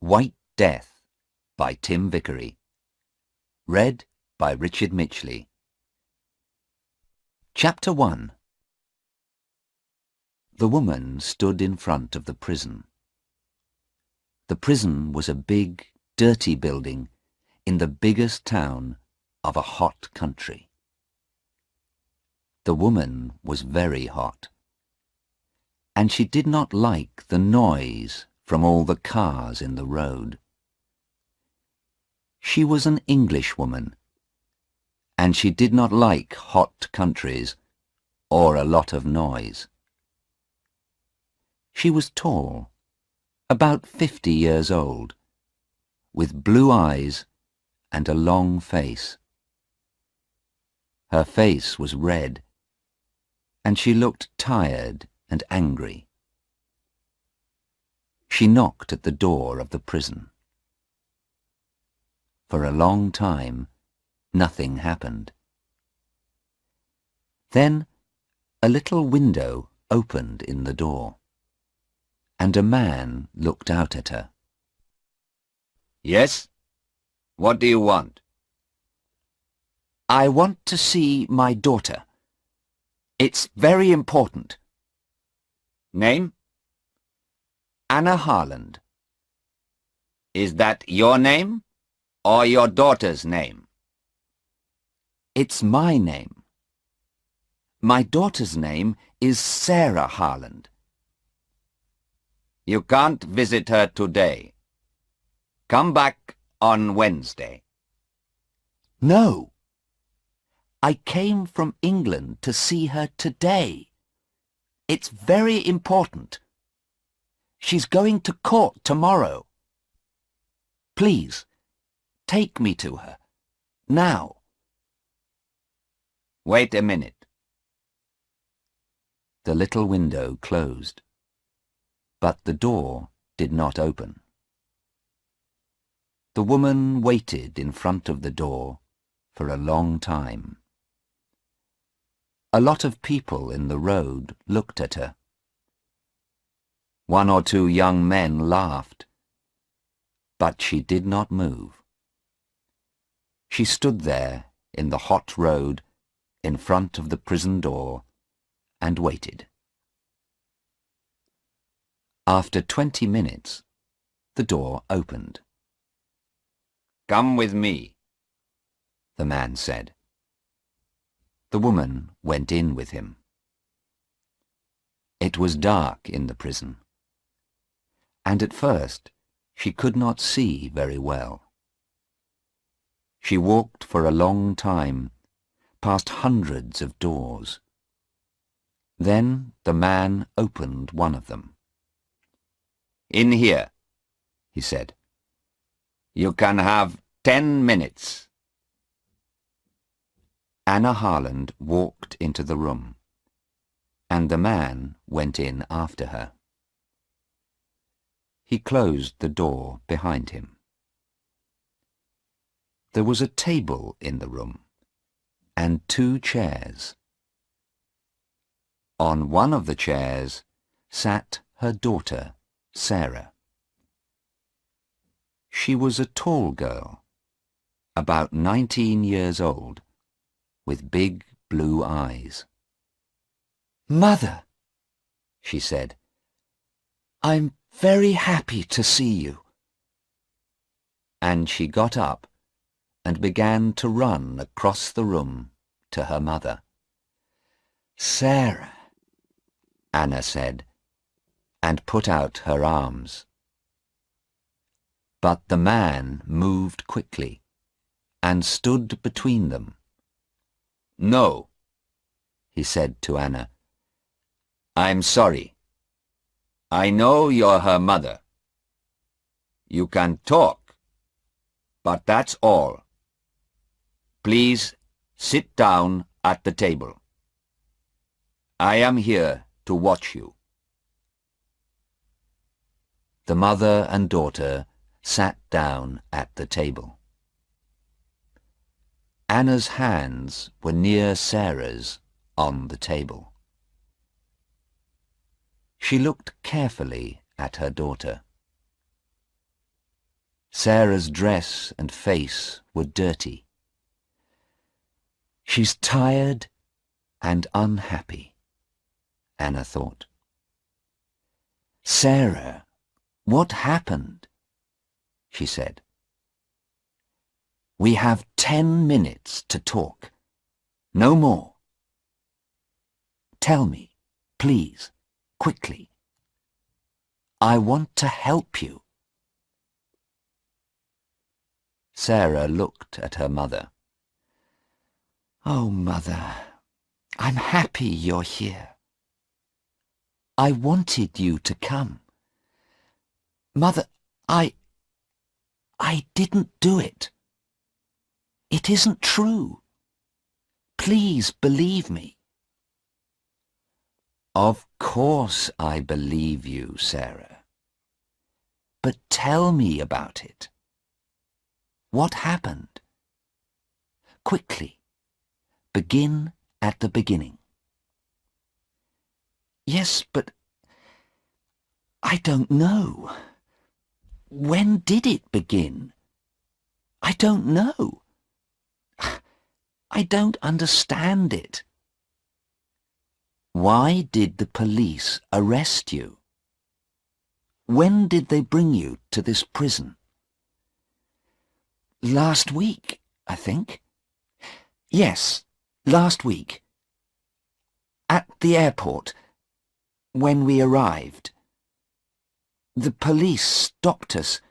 White Death by Tim Vickery. Read by Richard Mitchley. Chapter 1. The woman stood in front of the prison. The prison was a big, dirty building in the biggest town of a hot country. The woman was very hot, and she did not like the noise from all the cars in the road. She was an Englishwoman, and she did not like hot countries or a lot of noise. She was tall, about 50 years old, with blue eyes and a long face. Her face was red, and she looked tired and angry. She knocked at the door of the prison. For a long time, nothing happened. Then a little window opened in the door, and a man looked out at her. Yes? What do you want? I want to see my daughter. It's very important. Name? Anna Harland. Is that your name or your daughter's name? It's my name. My daughter's name is Sarah Harland. You can't visit her today. Come back on Wednesday. No. I came from England to see her today. It's very important. She's going to court tomorrow. Please, take me to her, now. Wait a minute. The little window closed, but the door did not open. The woman waited in front of the door for a long time. A lot of people in the road looked at her. One or two young men laughed, but she did not move. She stood there in the hot road in front of the prison door and waited. After 20 minutes, the door opened. Come with me, the man said. The woman went in with him. It was dark in the prison, and at first she could not see very well. She walked for a long time, past hundreds of doors. Then the man opened one of them. In here, he said. You can have 10 minutes. Anna Harland walked into the room, and the man went in after her. He closed the door behind him. There was a table in the room, and 2 chairs. On one of the chairs sat her daughter, Sarah. She was a tall girl, about 19 years old, with big blue eyes. "Mother," she said, "I'm very happy to see you." And she got up and began to run across the room to her mother. "Sarah," Anna said, and put out her arms. But the man moved quickly and stood between them. No, he said to Anna. I'm sorry. I know you're her mother. You can talk, but that's all. Please sit down at the table. I am here to watch you. The mother and daughter sat down at the table. Anna's hands were near Sarah's on the table. She looked carefully at her daughter. Sarah's dress and face were dirty. She's tired and unhappy, Anna thought. Sarah, what happened? She said. We have 10 minutes to talk. No more. Tell me, please, quickly. I want to help you. Sarah looked at her mother. Oh, Mother, I'm happy you're here. I wanted you to come. Mother, I didn't do it. It isn't true. Please believe me. Of course I believe you, Sarah. But tell me about it. What happened? Quickly. Begin at the beginning. Yes, but I don't know. When did it begin? I don't know. I don't understand it. Why did the police arrest you? When did they bring you to this prison? Last week, I think. Yes, last week. At the airport, when we arrived. The police stopped us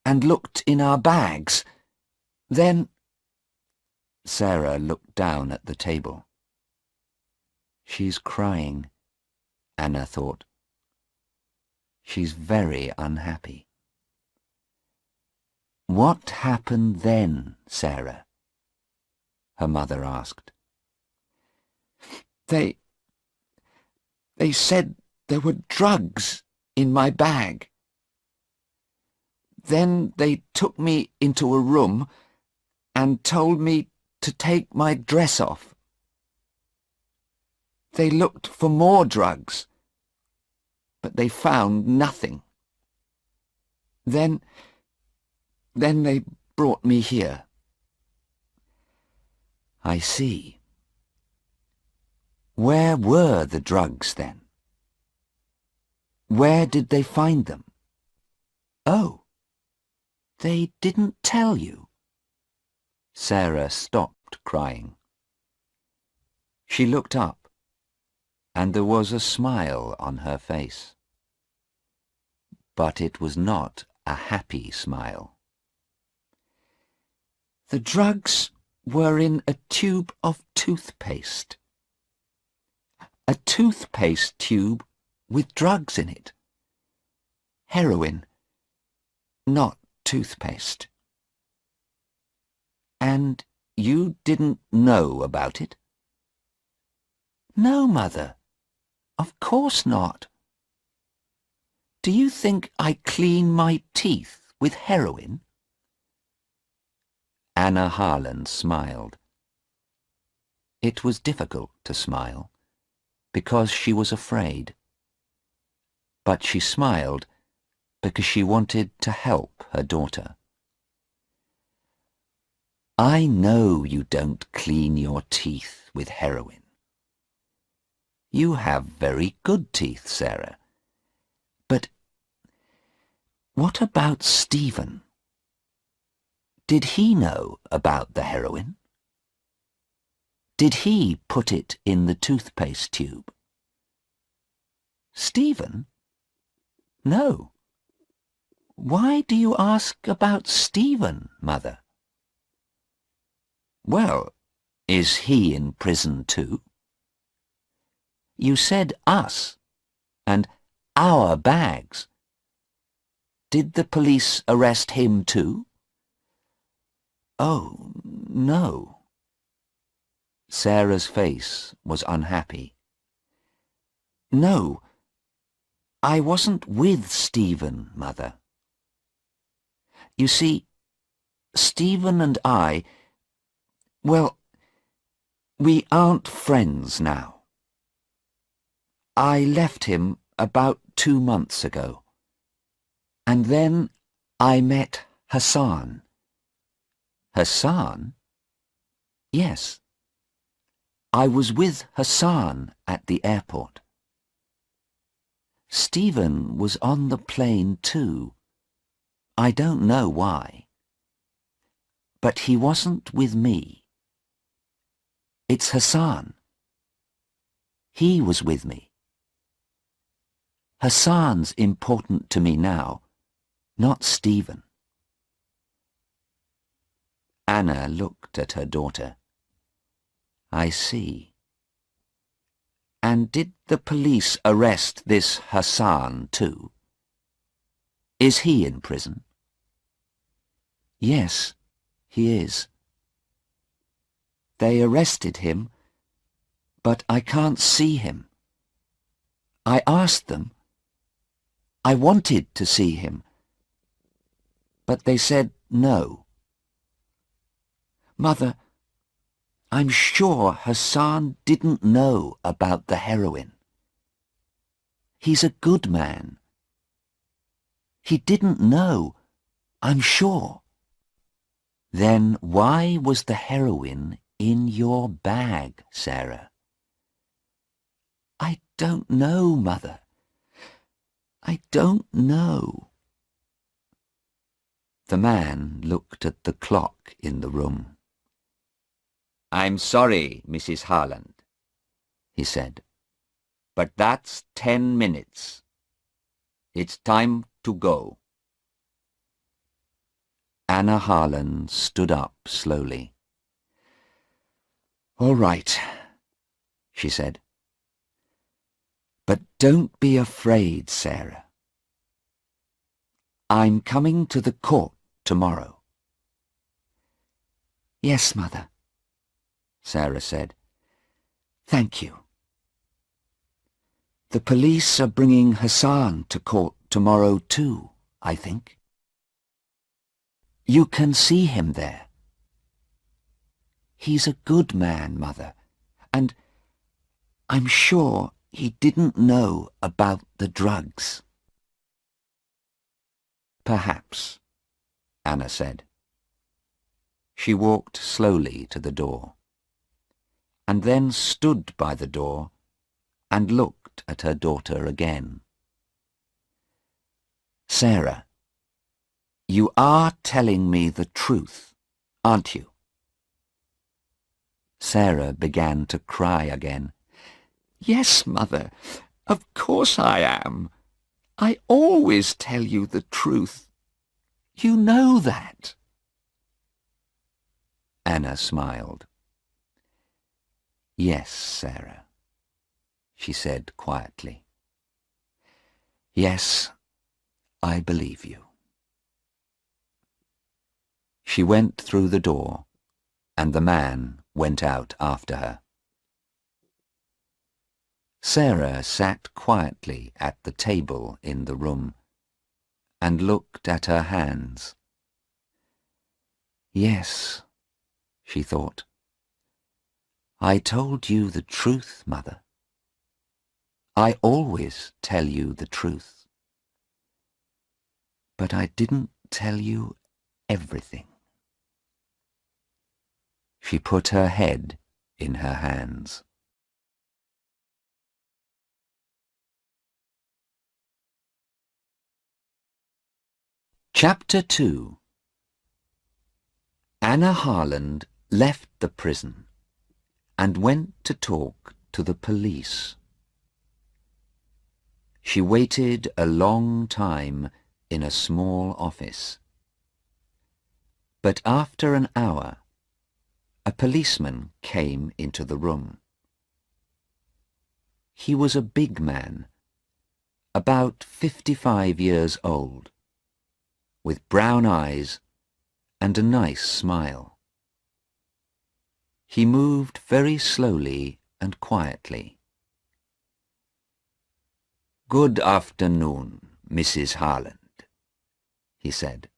and looked in our bags. Then Sarah looked down at the table. She's crying, Anna thought. She's very unhappy. What happened then, Sarah? Her mother asked. They said there were drugs in my bag. Then they took me into a room and told me to take my dress off. They looked for more drugs, but they found nothing. Then they brought me here. I see. Where were the drugs then? Where did they find them? Oh, they didn't tell you. Sarah stopped crying. She looked up, and there was a smile on her face. But it was not a happy smile. The drugs were in a tube of toothpaste. A toothpaste tube with drugs in it. Heroin, not toothpaste. And you didn't know about it? No, Mother. Of course not. Do you think I clean my teeth with heroin? Anna Harland smiled. It was difficult to smile, because she was afraid. But she smiled because she wanted to help her daughter. I know you don't clean your teeth with heroin. You have very good teeth, Sarah. But what about Stephen? Did he know about the heroin? Did he put it in the toothpaste tube? Stephen? No. Why do you ask about Stephen, Mother? Well, is he in prison too? You said us, and our bags. Did the police arrest him too? Oh, no. Sarah's face was unhappy. No, I wasn't with Stephen, Mother. You see, Stephen and I, well, we aren't friends now. I left him about 2 months ago, and then I met Hassan. Hassan? Yes. I was with Hassan at the airport. Stephen was on the plane too. I don't know why. But he wasn't with me. It's Hassan. He was with me. Hassan's important to me now, not Stephen. Anna looked at her daughter. I see. And did the police arrest this Hassan too? Is he in prison? Yes, he is. They arrested him, but I can't see him. I asked them. I wanted to see him, but they said no. Mother, I'm sure Hassan didn't know about the heroin. He's a good man. He didn't know, I'm sure. Then why was the heroin in your bag, Sarah? I don't know, Mother. I don't know. The man looked at the clock in the room. I'm sorry, Mrs. Harland, he said, but that's 10 minutes. It's time to go. Anna Harland stood up slowly. All right, she said. But don't be afraid, Sarah. I'm coming to the court tomorrow. Yes, Mother, Sarah said. Thank you. The police are bringing Hassan to court tomorrow too, I think. You can see him there. He's a good man, Mother, and I'm sure he didn't know about the drugs. Perhaps, Anna said. She walked slowly to the door, and then stood by the door and looked at her daughter again. Sarah, you are telling me the truth, aren't you? Sarah began to cry again. Yes, Mother, of course I am. I always tell you the truth. You know that. Anna smiled. Yes, Sarah, she said quietly. Yes, I believe you. She went through the door, and the man went out after her. Sarah sat quietly at the table in the room and looked at her hands. Yes, she thought. I told you the truth, Mother. I always tell you the truth. But I didn't tell you everything. She put her head in her hands. Chapter 2. Anna Harland left the prison and went to talk to the police. She waited a long time in a small office. But after an hour, a policeman came into the room. He was a big man, about 55 years old, with brown eyes and a nice smile. He moved very slowly and quietly. Good afternoon, Mrs. Harland, he said.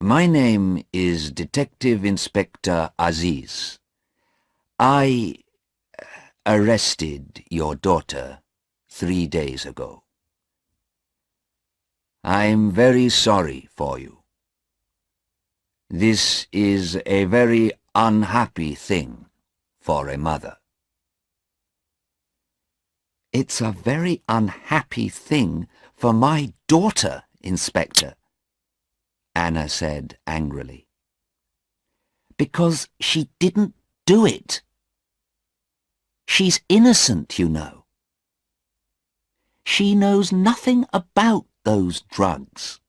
My name is Detective Inspector Aziz. I arrested your daughter 3 days ago. I'm very sorry for you. This is a very unhappy thing for a mother. It's a very unhappy thing for my daughter, Inspector, Anna said angrily. Because she didn't do it. She's innocent, you know. She knows nothing about those drugs.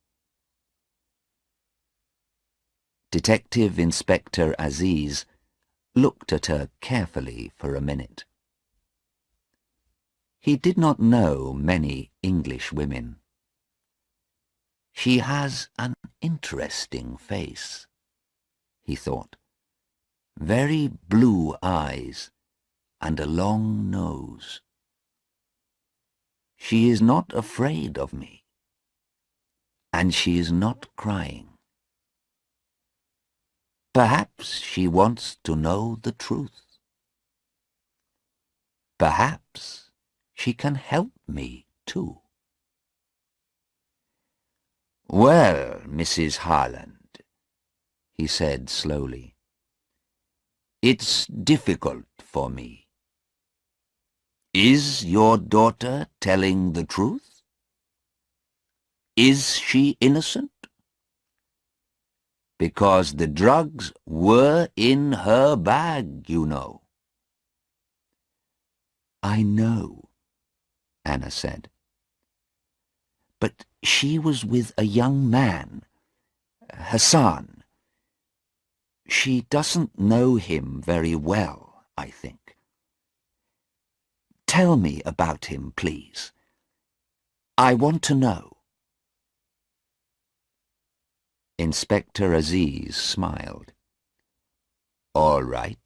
Detective Inspector Aziz looked at her carefully for a minute. He did not know many English women. She has an interesting face, he thought. Very blue eyes and a long nose. She is not afraid of me, and she is not crying. Perhaps she wants to know the truth. Perhaps she can help me too. Well, Mrs. Harland, he said slowly, it's difficult for me. Is your daughter telling the truth? Is she innocent? Because the drugs were in her bag, you know. I know, Anna said. But she was with a young man, Hassan. She doesn't know him very well, I think. Tell me about him, please. I want to know. Inspector Aziz smiled. All right,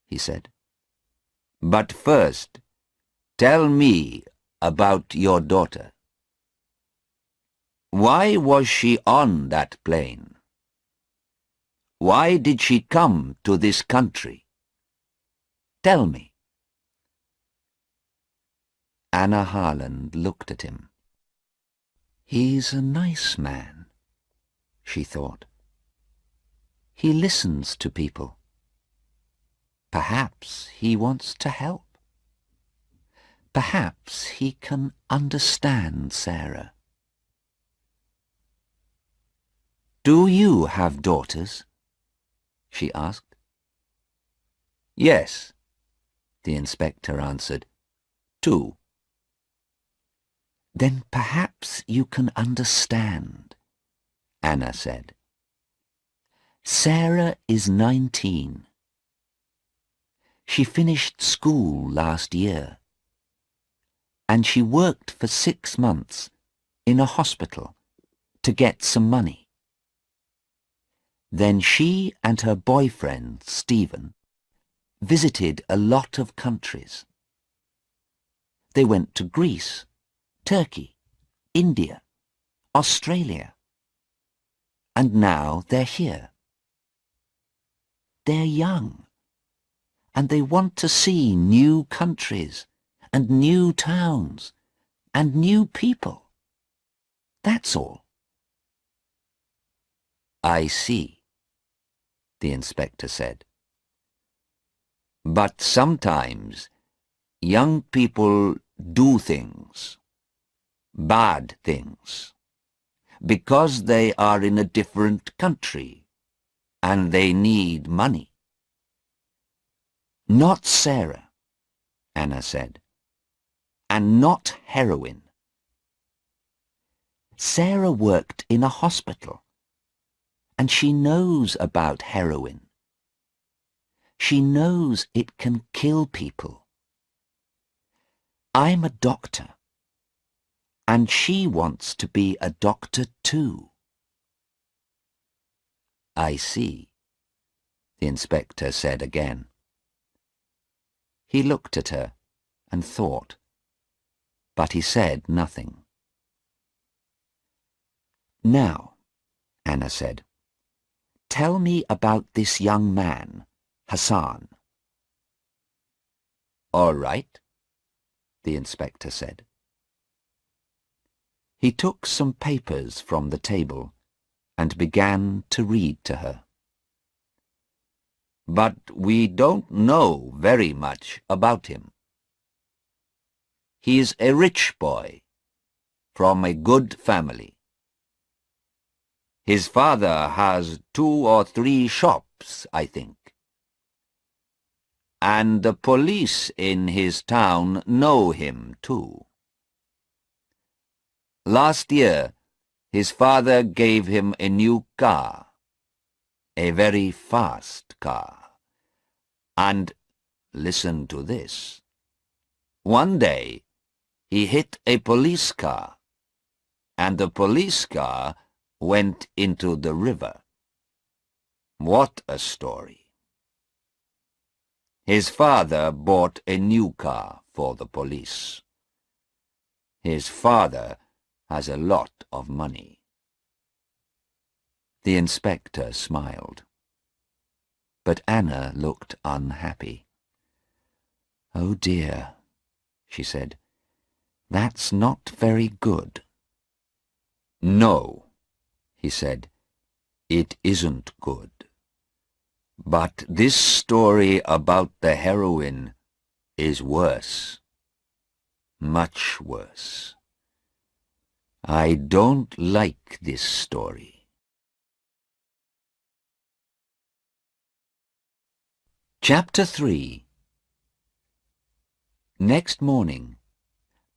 he said. But first, tell me about your daughter. Why was she on that plane? Why did she come to this country? Tell me. Anna Harland looked at him. He's a nice man, she thought. He listens to people. Perhaps he wants to help. Perhaps he can understand Sarah. Do you have daughters? She asked. Yes, the inspector answered. 2. Then perhaps you can understand, Anna said. Sarah is 19. She finished school last year, and she worked for 6 months in a hospital to get some money. Then she and her boyfriend, Stephen, visited a lot of countries. They went to Greece, Turkey, India, Australia, and now they're here. They're young, and they want to see new countries and new towns and new people. That's all. I see, the inspector said. But sometimes young people do things, bad things, because they are in a different country and they need money. Not Sarah, Anna said, and not heroin. Sarah worked in a hospital, and she knows about heroin. She knows it can kill people. I'm a doctor, and she wants to be a doctor too. I see, the inspector said again. He looked at her and thought, but he said nothing. Now, Anna said, tell me about this young man, Hassan. All right, the inspector said. He took some papers from the table and began to read to her. "But we don't know very much about him. He's a rich boy, from a good family. His father has 2 or 3 shops, I think. And the police in his town know him, too. Last year, his father gave him a new car, a very fast car. And, listen to this, one day he hit a police car, and the police car went into the river. What a story. His father bought a new car for the police. His father has a lot of money." The inspector smiled. But Anna looked unhappy. "Oh dear," she said, "that's not very good." "No," he said, "it isn't good. But this story about the heroine is worse. Much worse. I don't like this story." Chapter 3. Next morning,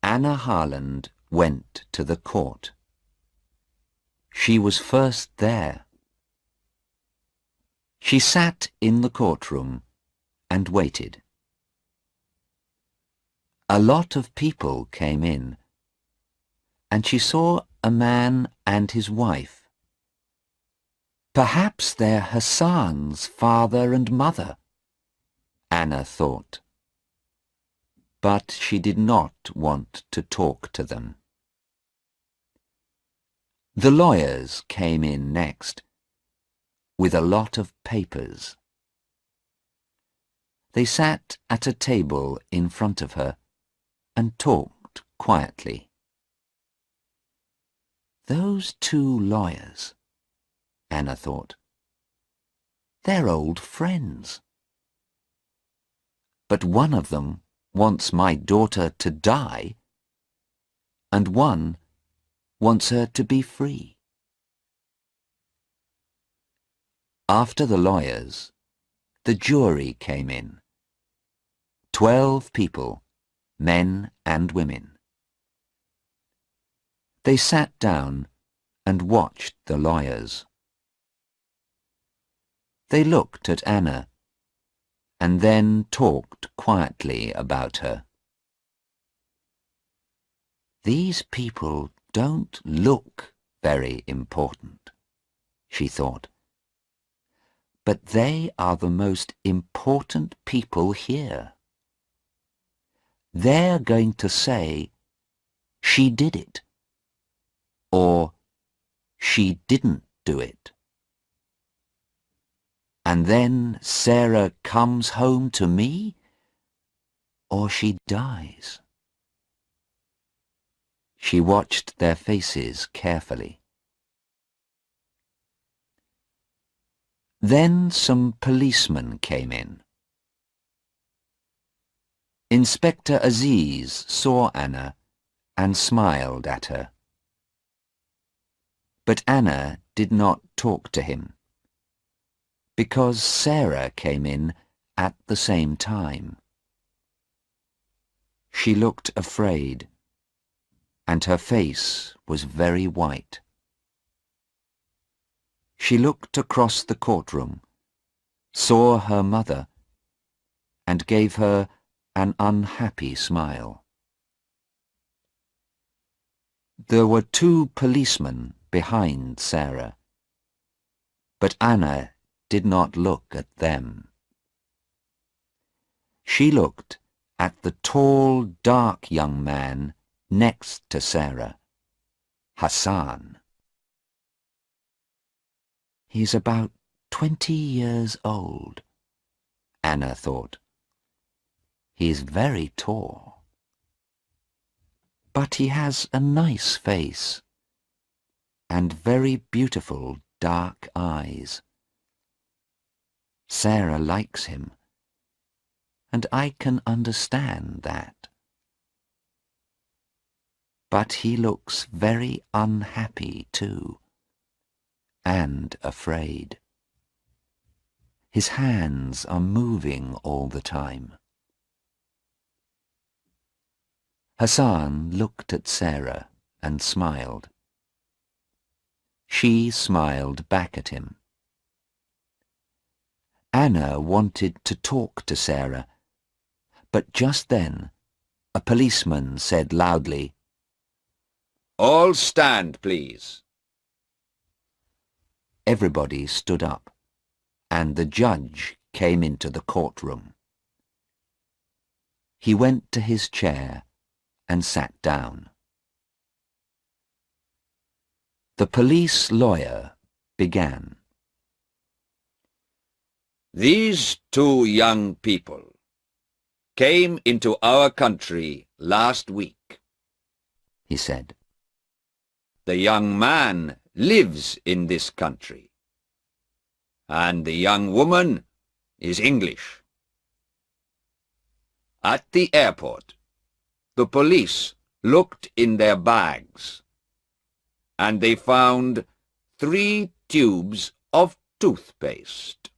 Anna Harland went to the court. She was first there. She sat in the courtroom and waited. A lot of people came in, and she saw a man and his wife. Perhaps they're Hassan's father and mother, Anna thought. But she did not want to talk to them. The lawyers came in next, with a lot of papers. They sat at a table in front of her and talked quietly. Those 2 lawyers, Anna thought. They're old friends. But one of them wants my daughter to die, and one wants her to be free. After the lawyers, the jury came in. 12 people, men and women. They sat down and watched the lawyers. They looked at Anna and then talked quietly about her. These people don't look very important, she thought. But they are the most important people here. They're going to say, "She did it," or "She didn't do it." And then Sarah comes home to me, or she dies. She watched their faces carefully. Then some policemen came in. Inspector Aziz saw Anna and smiled at her. But Anna did not talk to him, because Sarah came in at the same time. She looked afraid, and her face was very white. She looked across the courtroom, saw her mother, and gave her an unhappy smile. There were 2 policemen behind Sarah, but Anna did not look at them. She looked at the tall, dark young man next to Sarah, Hassan. He's about 20 years old, Anna thought. He's very tall. But he has a nice face and very beautiful dark eyes. Sarah likes him, and I can understand that. But he looks very unhappy too, and afraid. His hands are moving all the time. Hassan looked at Sarah and smiled. She smiled back at him. Anna wanted to talk to Sarah, but just then a policeman said loudly, "All stand, please." Everybody stood up, and the judge came into the courtroom. He went to his chair and sat down. The police lawyer began. These two young people came into our country last week, he said. The young man lives in this country, and the young woman is English. At the airport, the police looked in their bags, and they found 3 tubes of toothpaste.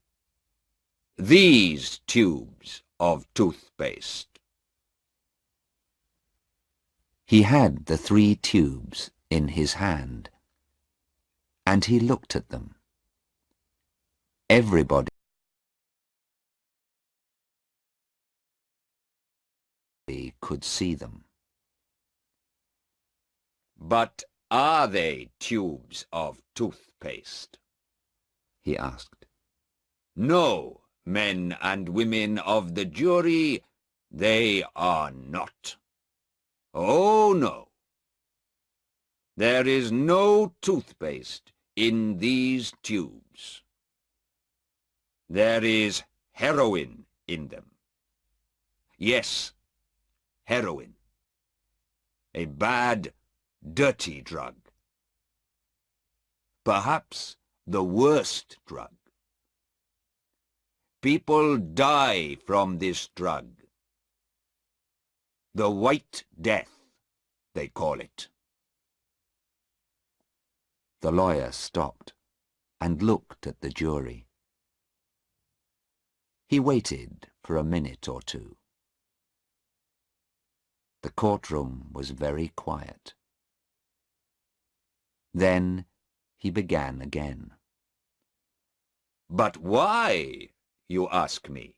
These tubes of toothpaste. He had the 3 tubes in his hand, and he looked at them. Everybody could see them. But are they tubes of toothpaste? He asked. No, men and women of the jury, they are not. Oh, no. There is no toothpaste in these tubes. There is heroin in them. Yes, heroin. A bad, dirty drug. Perhaps the worst drug. People die from this drug. The White Death, they call it. The lawyer stopped and looked at the jury. He waited for a minute or two. The courtroom was very quiet. Then he began again. But why, you ask me?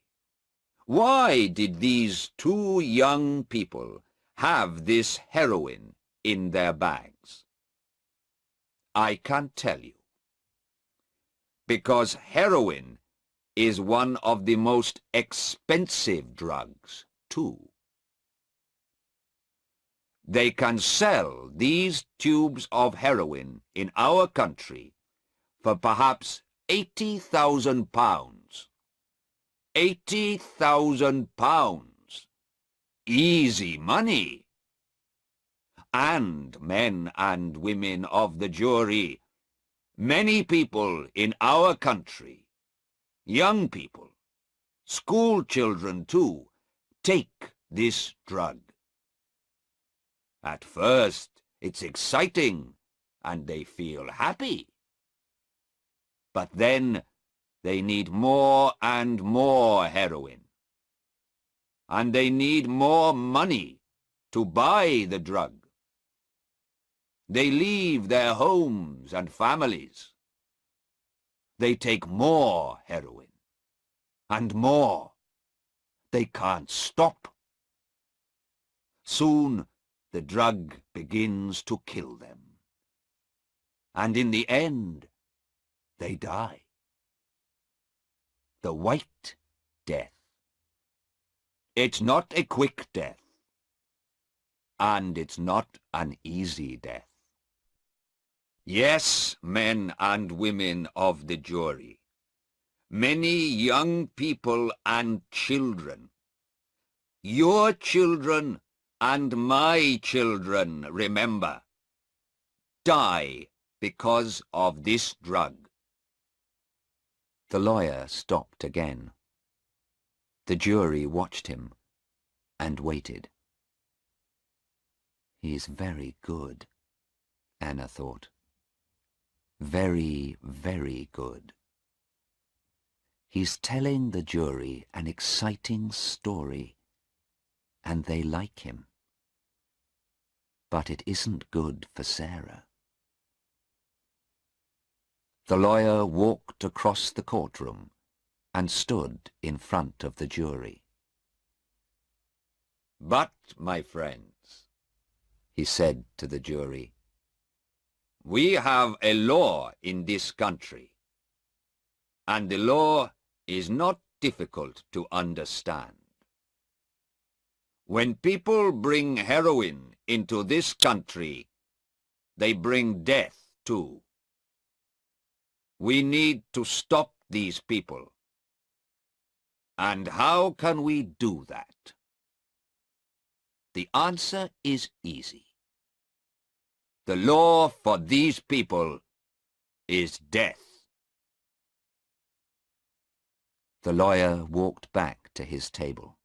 Why did these 2 young people have this heroin in their bags? I can't tell you. Because heroin is one of the most expensive drugs, too. They can sell these tubes of heroin in our country for perhaps £80,000. £80,000. Easy money. And men and women of the jury, many people in our country, young people, school children too, take this drug. At first, it's exciting, and they feel happy. But then, they need more and more heroin. And they need more money to buy the drug. They leave their homes and families. They take more heroin. And more. They can't stop. Soon, the drug begins to kill them. And in the end, they die. The White Death. It's not a quick death. And it's not an easy death. Yes, men and women of the jury, many young people and children, your children and my children, remember, die because of this drug. The lawyer stopped again. The jury watched him and waited. He's very good, Anna thought. Very, very good. He's telling the jury an exciting story, and they like him. But it isn't good for Sarah. The lawyer walked across the courtroom and stood in front of the jury. "But, my friends," he said to the jury, "we have a law in this country, and the law is not difficult to understand. When people bring heroin into this country, they bring death too. We need to stop these people. And how can we do that? The answer is easy. The law for these people is death." The lawyer walked back to his table.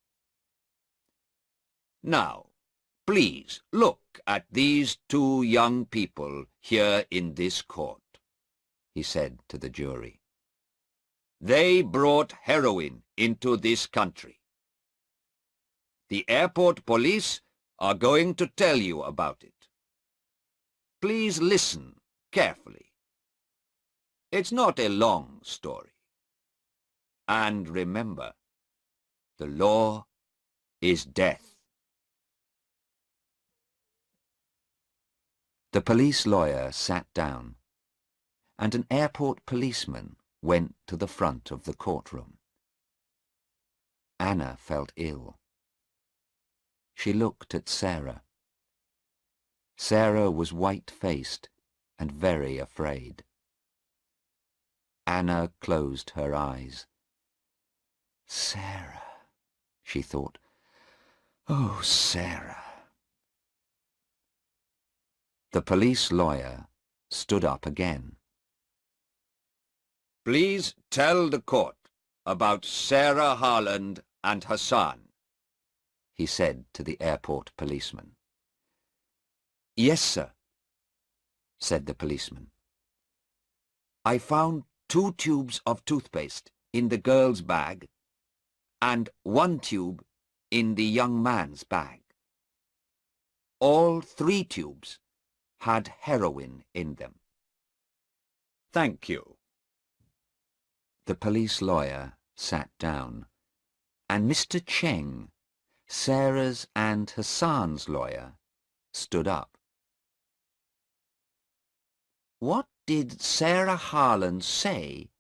"Now, please look at these two young people here in this court," he said to the jury. "They brought heroin into this country. The airport police are going to tell you about it. Please listen carefully. It's not a long story. And remember, the law is death." The police lawyer sat down, and an airport policeman went to the front of the courtroom. Anna felt ill. She looked at Sarah. Sarah was white-faced and very afraid. Anna closed her eyes. Sarah, she thought. Oh, Sarah. The police lawyer stood up again. "Please tell the court about Sarah Harland and Hassan," he said to the airport policeman. "Yes, sir," said the policeman. "I found 2 tubes of toothpaste in the girl's bag and 1 tube in the young man's bag. All 3 tubes had heroin in them." "Thank you." The police lawyer sat down, and Mr. Cheng, Sarah's and Hassan's lawyer, stood up. "What did Sarah Harland say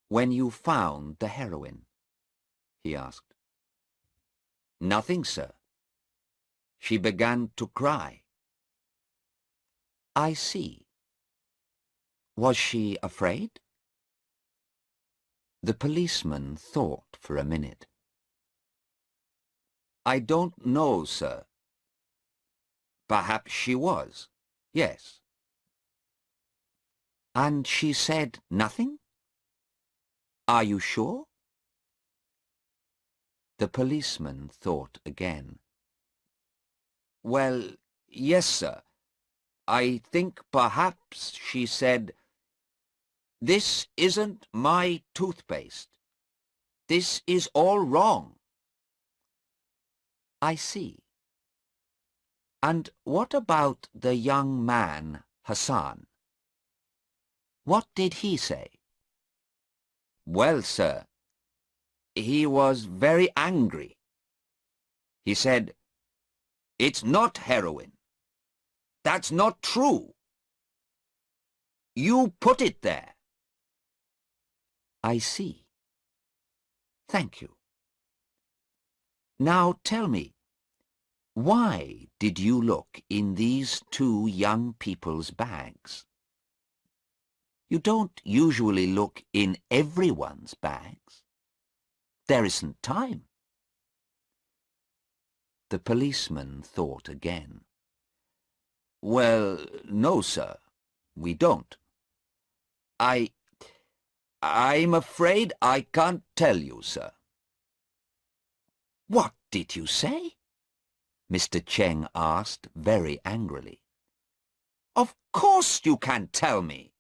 when you found the heroin?" he asked. "Nothing, sir. She began to cry." I see. Was she afraid? The policeman thought for a minute. "I don't know, sir. Perhaps she was, yes." And she said nothing? Are you sure? The policeman thought again. "Well, yes, sir. I think perhaps she said, 'This isn't my toothpaste. This is all wrong.'" I see. And what about the young man, Hassan? What did he say? "Well, sir, he was very angry. He said, 'It's not heroin. That's not true. You put it there.'" I see. Thank you. Now tell me, why did you look in these 2 young people's bags? You don't usually look in everyone's bags. There isn't time. The policeman thought again. "Well, no, sir, we don't. I'm afraid I can't tell you, sir. What did you say? Mr. Cheng asked very angrily. Of course you can tell me.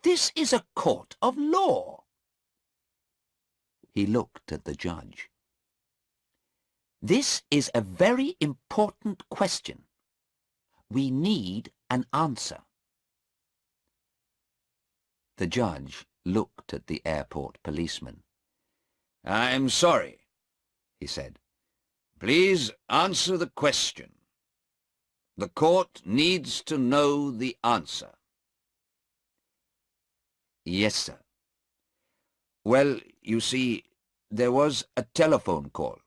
This is a court of law. He looked at the judge. This is a very important question. We need an answer. The judge looked at the airport policeman. I'm sorry, he said. Please answer the question. The court needs to know the answer. Yes, sir. Well, you see, there was a telephone call.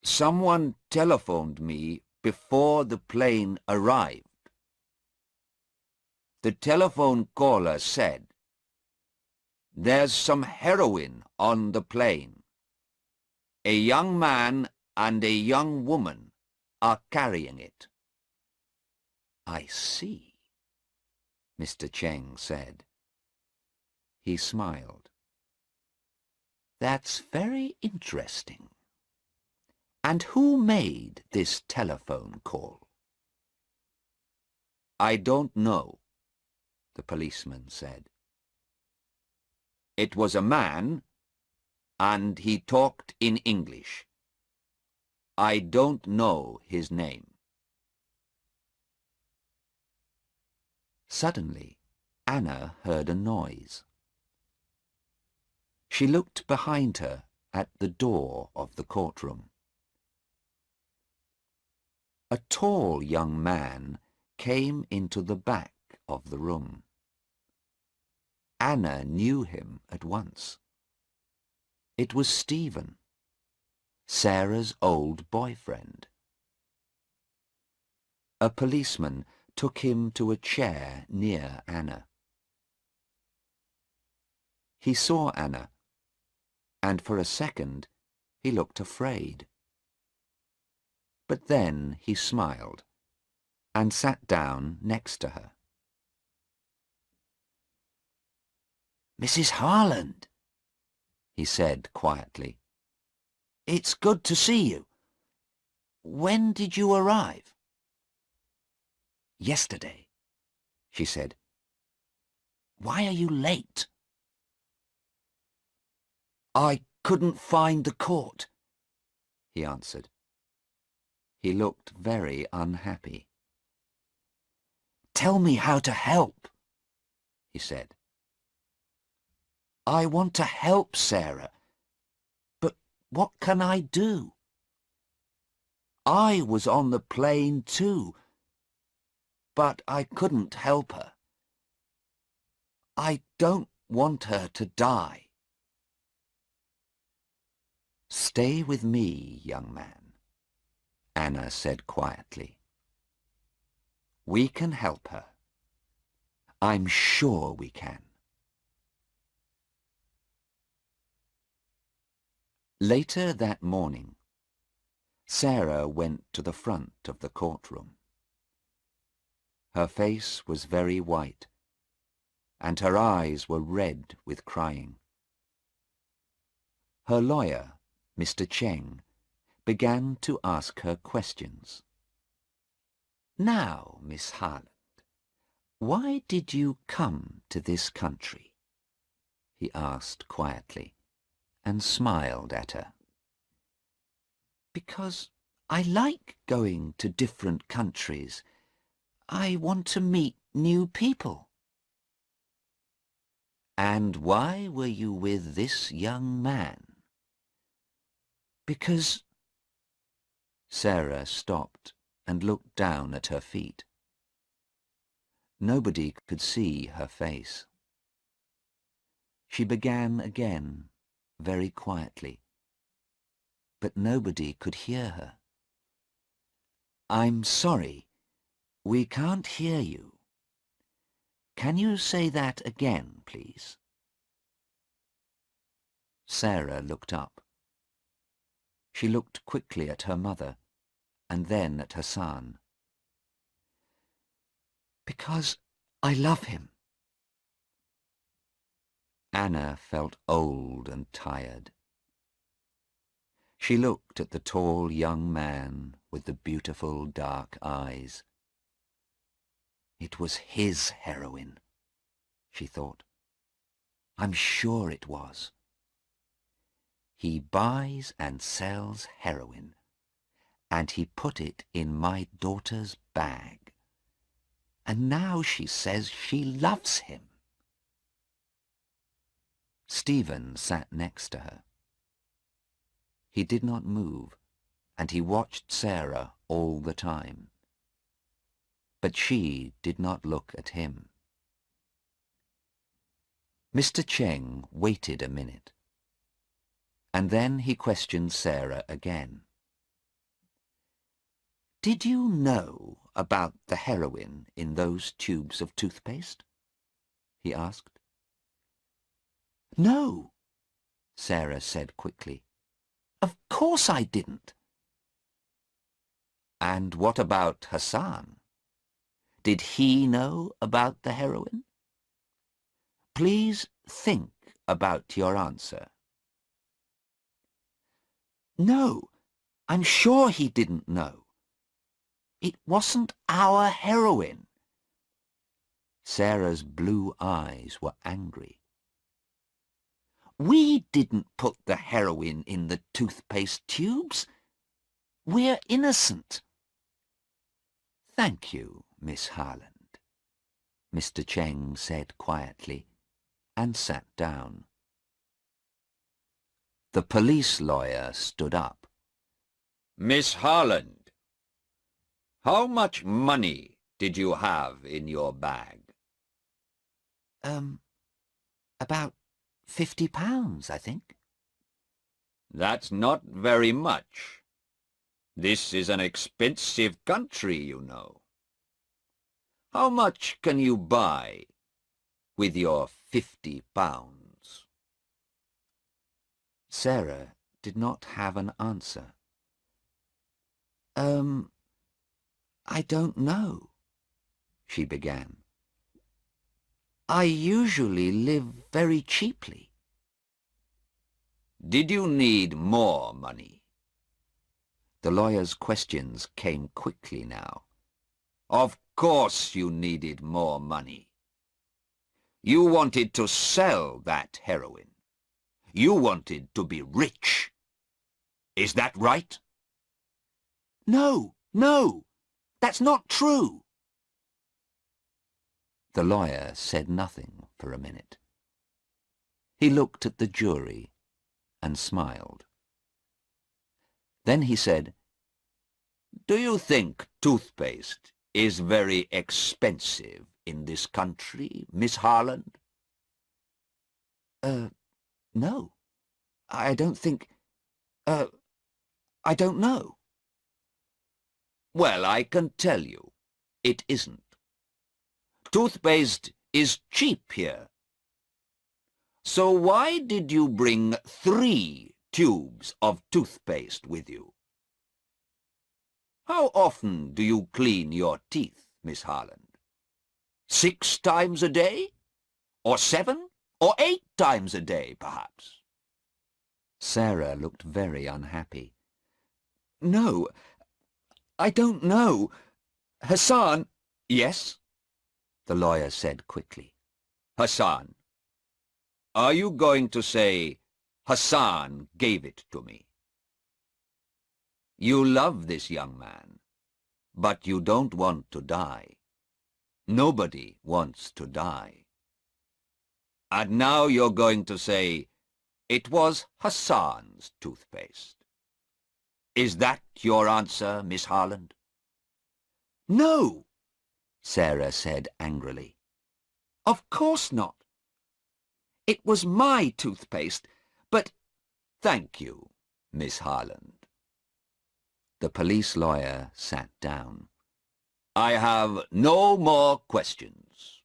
Someone telephoned me before the plane arrived. The telephone caller said, "There's some heroin on the plane. A young man and a young woman are carrying it." I see, Mr. Cheng said. He smiled. That's very interesting. And who made this telephone call? I don't know, the policeman said. It was a man, and he talked in English. I don't know his name. Suddenly, Anna heard a noise. She looked behind her at the door of the courtroom. A tall young man came into the back of the room. Anna knew him at once. It was Stephen, Sarah's old boyfriend. A policeman took him to a chair near Anna. He saw Anna, and for a second he looked afraid. But then he smiled and sat down next to her. "Mrs. Harland," he said quietly, "it's good to see you. When did you arrive?" "Yesterday," she said. "Why are you late?" "I couldn't find the court," he answered. He looked very unhappy. "Tell me how to help," he said. "I want to help Sarah, but what can I do? I was on the plane too, but I couldn't help her. I don't want her to die." "Stay with me, young man," Anna said quietly. "We can help her. I'm sure we can." Later that morning, Sarah went to the front of the courtroom. Her face was very white, and her eyes were red with crying. Her lawyer, Mr. Cheng, began to ask her questions. "Now, Miss Harland, why did you come to this country?" he asked quietly, and smiled at her. "Because I like going to different countries. I want to meet new people." "And why were you with this young man?" "Because—" Sarah stopped and looked down at her feet. Nobody could see her face. She began again, very quietly, but nobody could hear her. "I'm sorry, we can't hear you. Can you say that again, please?" Sarah looked up. She looked quickly at her mother, and then at Hassan. "Because I love him." Anna felt old and tired. She looked at the tall young man with the beautiful dark eyes. It was his heroine, she thought. I'm sure it was. He buys and sells heroin, and he put it in my daughter's bag. And now she says she loves him. Stephen sat next to her. He did not move, and he watched Sarah all the time. But she did not look at him. Mr. Cheng waited a minute, and then he questioned Sarah again. Did you know about the heroin in those tubes of toothpaste? He asked. No, Sarah said quickly. Of course I didn't. And what about Hassan? Did he know about the heroin? Please think about your answer. No, I'm sure he didn't know. It wasn't our heroin. Sarah's blue eyes were angry. We didn't put the heroin in the toothpaste tubes. We're innocent. Thank you, Miss Harland, Mr. Cheng said quietly, and sat down. The police lawyer stood up. Miss Harland, how much money did you have in your bag? About £50, I think. That's not very much. This is an expensive country, you know. How much can you buy with your £50? Sarah did not have an answer. I don't know, she began. I usually live very cheaply. Did you need more money? The lawyer's questions came quickly now. Of course you needed more money. You wanted to sell that heroin. You wanted to be rich. Is that right? No, that's not true. The lawyer said nothing for a minute. He looked at the jury and smiled. Then he said, Do you think toothpaste is very expensive in this country, Miss Harland? No. I don't think... I don't know. Well, I can tell you, it isn't. Toothpaste is cheap here. So why did you bring 3 tubes of toothpaste with you? How often do you clean your teeth, Miss Harland? 6 times a day? Or 7? Or 8 times a day, perhaps? Sarah looked very unhappy. No, I don't know. Hassan... Yes? The lawyer said quickly. Hassan. Are you going to say, Hassan gave it to me? You love this young man, but you don't want to die. Nobody wants to die. And now you're going to say, it was Hassan's toothpaste. Is that your answer, Miss Harland? No, Sarah said angrily. Of course not. It was my toothpaste, but... Thank you, Miss Harland. The police lawyer sat down. I have no more questions.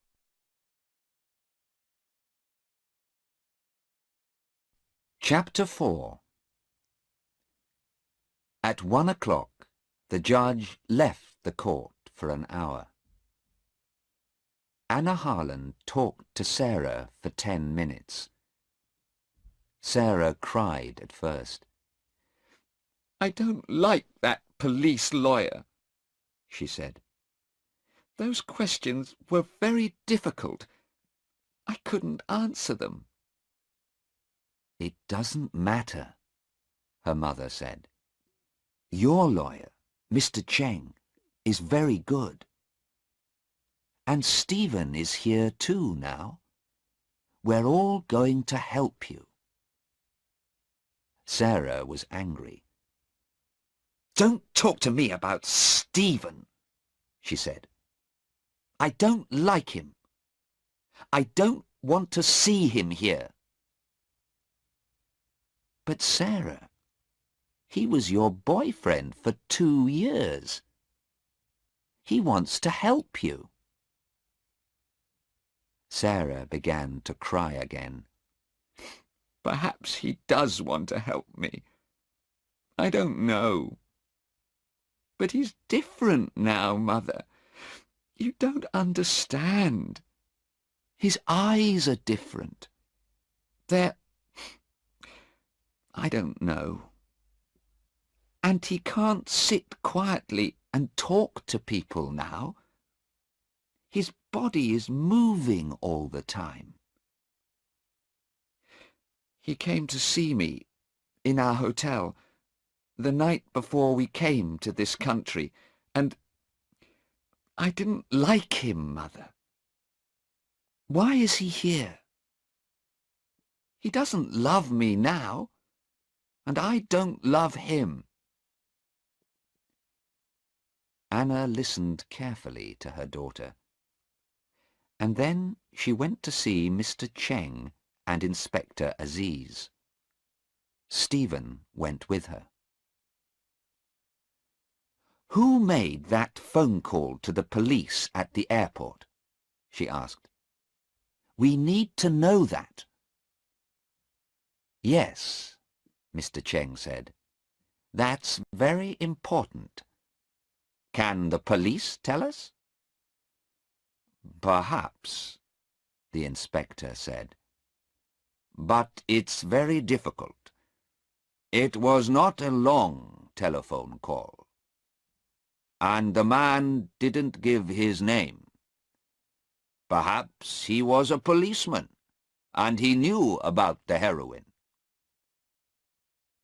Chapter 4. At 1 o'clock, the judge left the court for an hour. Anna Harland talked to Sarah for 10 minutes, Sarah cried at first. "I don't like that police lawyer," she said. "Those questions were very difficult. I couldn't answer them." "It doesn't matter," her mother said. "Your lawyer, Mr. Cheng, is very good. And Stephen is here too now. We're all going to help you." Sarah was angry. "Don't talk to me about Stephen," she said. "I don't like him. I don't want to see him here." "But Sarah, he was your boyfriend for 2 years. He wants to help you." Sarah began to cry again. "Perhaps he does want to help me. I don't know. But he's different now, Mother. You don't understand. His eyes are different. They're... I don't know. And he can't sit quietly and talk to people now. His body is moving all the time." He came to see me in our hotel the night before we came to this country, and I didn't like him, Mother. "Why is he here?" He doesn't love me now, and I don't love him." Anna listened carefully to her daughter, and then she went to see Mr. Cheng and Inspector Aziz. Stephen went with her. "Who made that phone call to the police at the airport?" she asked. "We need to know that." "Yes," Mr. Cheng said. "That's very important. Can the police tell us?" "Perhaps," the inspector said. "But it's very difficult. It was not a long telephone call. And the man didn't give his name. Perhaps he was a policeman, and he knew about the heroin."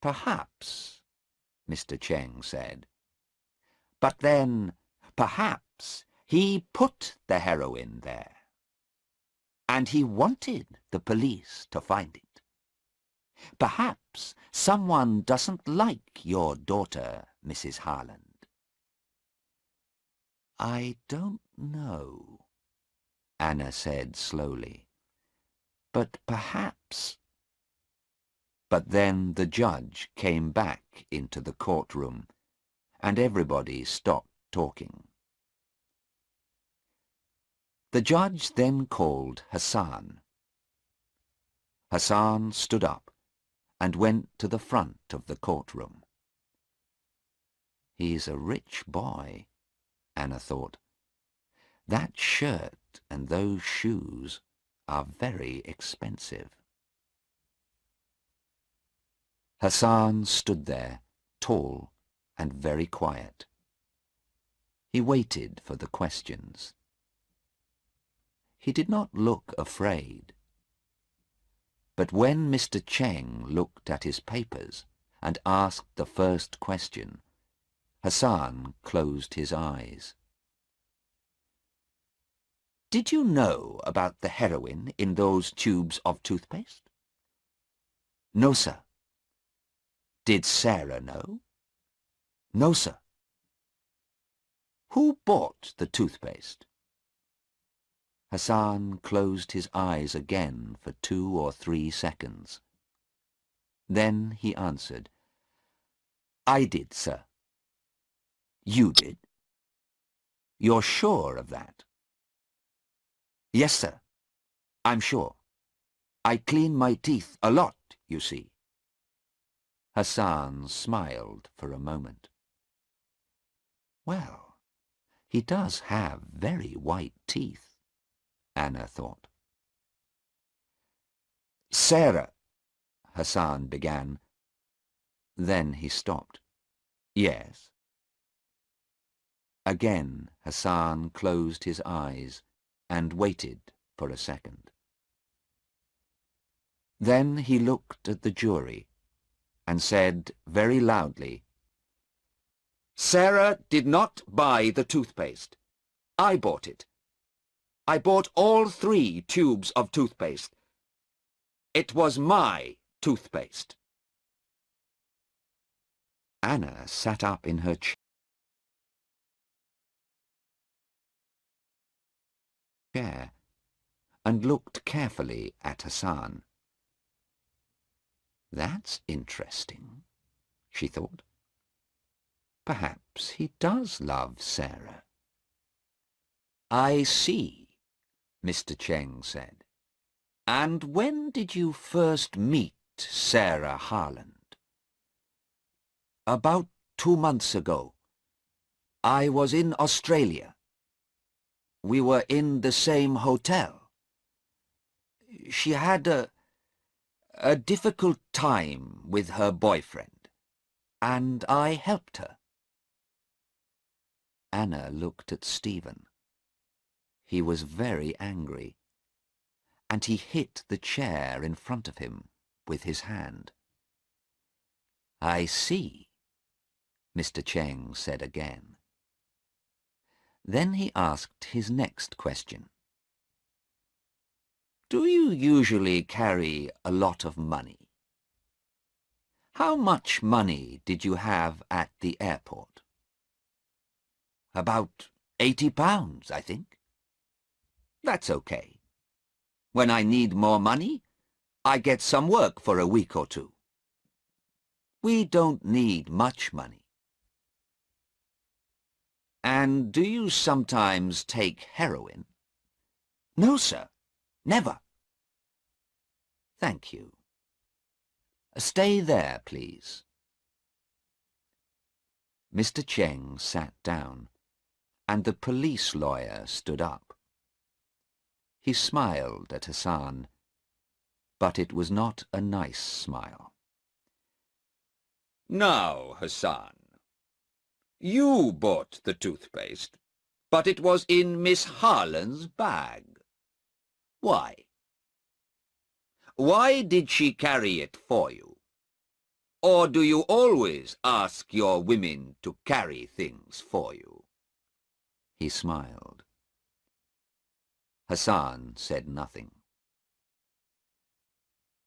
"Perhaps," Mr. Cheng said. "But then, perhaps he put the heroin there. And he wanted the police to find it. Perhaps someone doesn't like your daughter, Mrs. Harland." "I don't know," Anna said slowly. "But perhaps—" But then the judge came back into the courtroom, and everybody stopped talking. The judge then called Hassan. Hassan stood up and went to the front of the courtroom. "He's a rich boy," Anna thought. "That shirt and those shoes are very expensive." Hassan stood there, tall and very quiet. He waited for the questions. He did not look afraid. But when Mr. Cheng looked at his papers and asked the first question, Hassan closed his eyes. "Did you know about the heroin in those tubes of toothpaste?" "No, sir." "Did Sarah know?" "No, sir." "Who bought the toothpaste?" Hassan closed his eyes again for 2 or 3 seconds. Then he answered, "I did, sir." "You did? You're sure of that?" "Yes, sir. I'm sure. I clean my teeth a lot, you see." Hassan smiled for a moment. "Well, he does have very white teeth," Anna thought. "Sarah," Hassan began. Then he stopped. Yes. Again Hassan closed his eyes and waited for a second. Then he looked at the jury and said very loudly, "Sarah did not buy the toothpaste. I bought it. I bought all 3 tubes of toothpaste. It was my toothpaste." Anna sat up in her chair and looked carefully at Hassan. "That's interesting," she thought. "Perhaps he does love Sarah." "I see," Mr. Cheng said. "And when did you first meet Sarah Harland?" "About 2 months ago. I was in Australia. We were in the same hotel. She had a difficult time with her boyfriend, and I helped her." Anna looked at Stephen. He was very angry, and he hit the chair in front of him with his hand. "I see," Mr. Cheng said again. Then he asked his next question. "Do you usually carry a lot of money? How much money did you have at the airport?" "About £80, I think." "That's okay. When I need more money, I get some work for a week or 2. We don't need much money." "And do you sometimes take heroin?" "No, sir. Never." "Thank you. Stay there, please." Mr. Cheng sat down, and the police lawyer stood up. He smiled at Hassan, but it was not a nice smile. "Now, Hassan, you bought the toothpaste, but it was in Miss Harland's bag. Why? Why did she carry it for you? Or do you always ask your women to carry things for you?" He smiled. Hassan said nothing.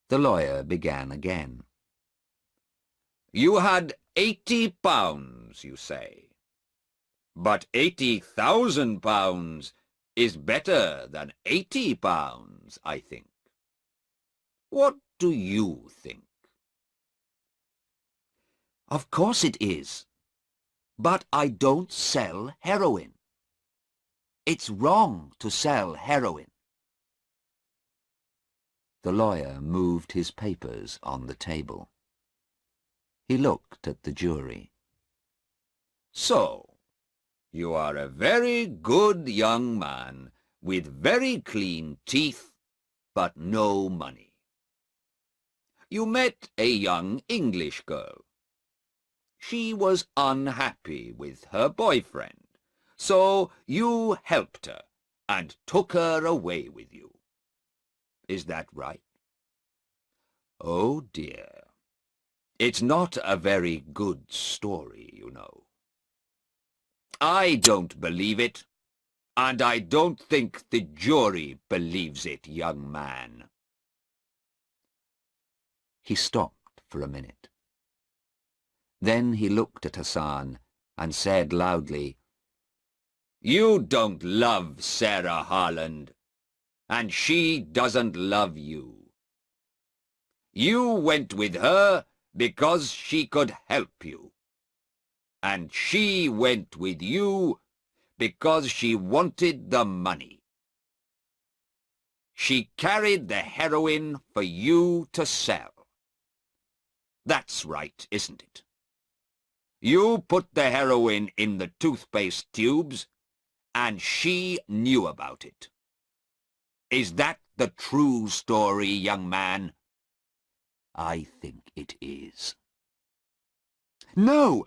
The lawyer began again. "You had £80, you say. But £80,000 is better than £80, I think. What do you think?" "Of course it is. But I don't sell heroin. It's wrong to sell heroin." The lawyer moved his papers on the table. He looked at the jury. "So, you are a very good young man with very clean teeth, but no money. You met a young English girl. She was unhappy with her boyfriend, so you helped her and took her away with you. Is that right? Oh dear. It's not a very good story, you know. I don't believe it, and I don't think the jury believes it, young man." He stopped for a minute. Then he looked at Hassan and said loudly, "You don't love Sarah Harland, and she doesn't love you. You went with her because she could help you, and she went with you because she wanted the money. She carried the heroin for you to sell. That's right, isn't it? You put the heroin in the toothpaste tubes, and she knew about it. Is that the true story, young man? I think it is. No,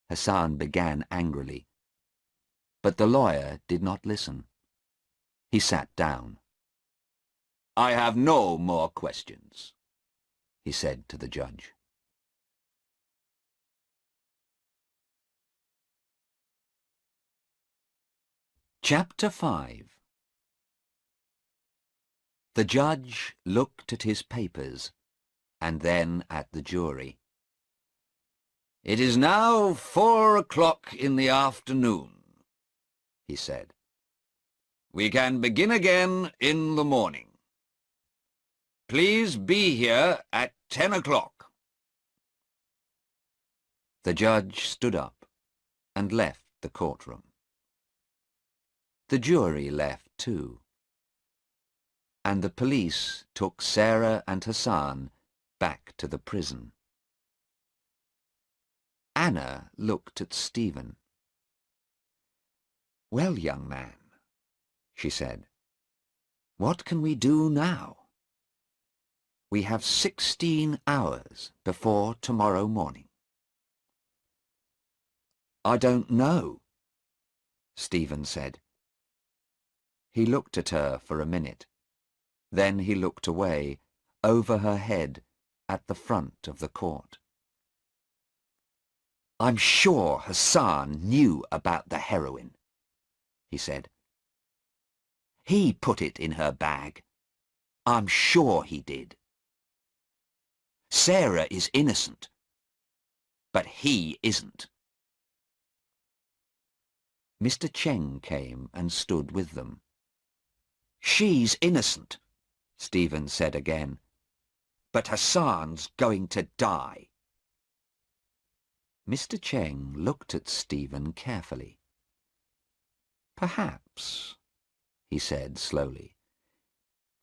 Hassan began angrily, but the lawyer did not listen. He sat down. I have no more questions, he said to the judge. Chapter 5. The judge looked at his papers and then at the jury. It is now 4 o'clock in the afternoon, he said. We can begin again in the morning. Please be here at 10 o'clock. The judge stood up and left the courtroom. The jury left too, and the police took Sarah and Hassan back to the prison. Anna looked at Stephen. Well, young man, she said, what can we do now? We have 16 hours before tomorrow morning. I don't know, Stephen said. He looked at her for a minute. Then he looked away, over her head, at the front of the court. I'm sure Hassan knew about the heroin, he said. He put it in her bag. I'm sure he did. Sarah is innocent, but he isn't. Mr. Cheng came and stood with them. She's innocent, Stephen said again, but Hassan's going to die. Mr. Cheng looked at Stephen carefully. Perhaps, he said slowly.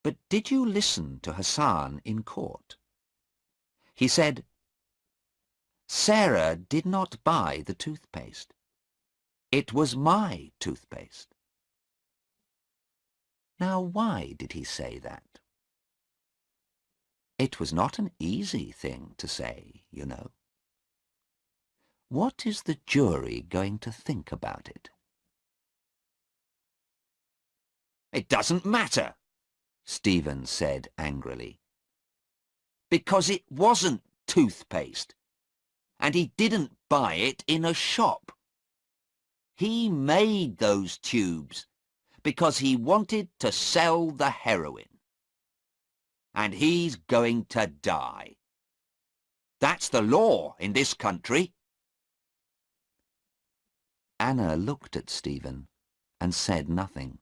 But did you listen to Hassan in court? He said, Sarah did not buy the toothpaste. It was my toothpaste. Now, why did he say that? It was not an easy thing to say, you know. What is the jury going to think about it? It doesn't matter, Stephen said angrily. Because it wasn't toothpaste, and he didn't buy it in a shop. He made those tubes because he wanted to sell the heroin. And he's going to die. That's the law in this country. Anna looked at Stephen and said nothing.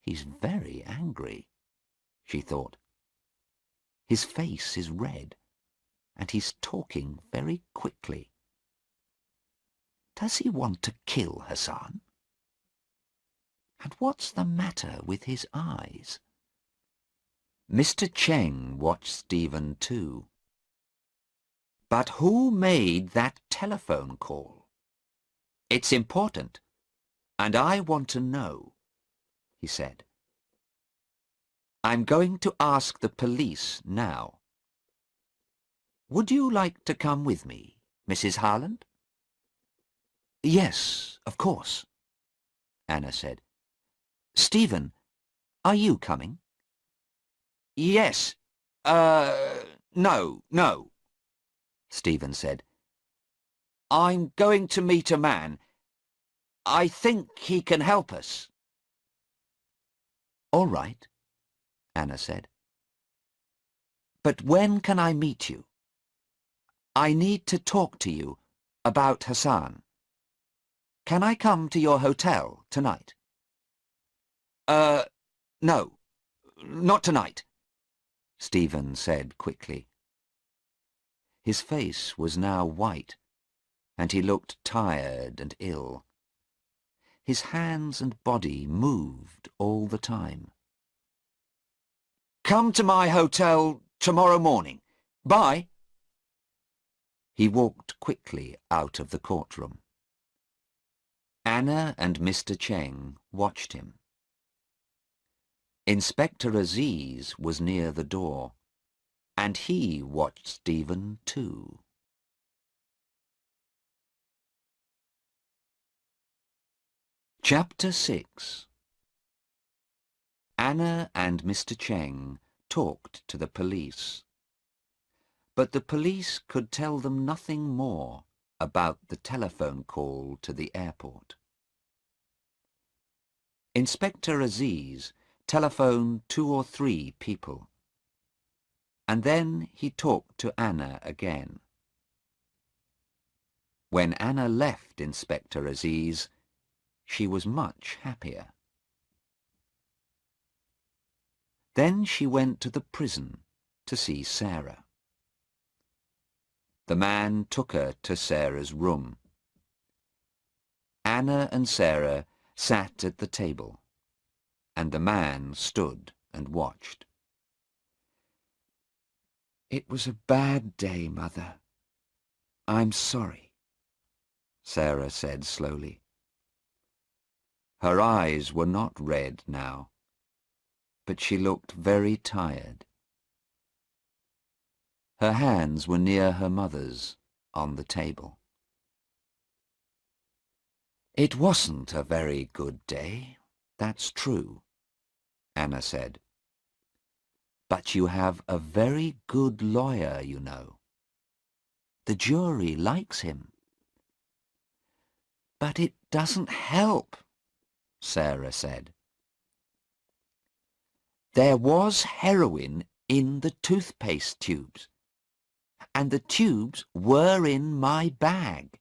He's very angry, she thought. His face is red, and he's talking very quickly. Does he want to kill Hassan? And what's the matter with his eyes? Mr. Cheng watched Stephen too. But who made that telephone call? It's important, and I want to know, he said. I'm going to ask the police now. Would you like to come with me, Mrs. Harland? Yes, of course, Anna said. Stephen, are you coming? Yes. No, Stephen said. I'm going to meet a man. I think he can help us. All right, Anna said. But when can I meet you? I need to talk to you about Hassan. Can I come to your hotel tonight? No, not tonight, Stephen said quickly. His face was now white, and he looked tired and ill. His hands and body moved all the time. Come to my hotel tomorrow morning. Bye. He walked quickly out of the courtroom. Anna and Mr. Cheng watched him. Inspector Aziz was near the door. and he watched Stephen too. Chapter 6. Anna and Mr. Cheng talked to the police, but the police could tell them nothing more about the telephone call to the airport. Inspector Aziz telephoned 2 or 3 people, and then he talked to Anna again. When Anna left Inspector Aziz, she was much happier. Then she went to the prison to see Sarah. The man took her to Sarah's room. Anna and Sarah sat at the table, and the man stood and watched. "It was a bad day, Mother. I'm sorry," Sarah said slowly. Her eyes were not red now, but she looked very tired. Her hands were near her mother's on the table. "It wasn't a very good day, that's true," Anna said. "But you have a very good lawyer, you know. The jury likes him." "But it doesn't help," Sarah said. "There was heroin in the toothpaste tubes, and the tubes were in my bag.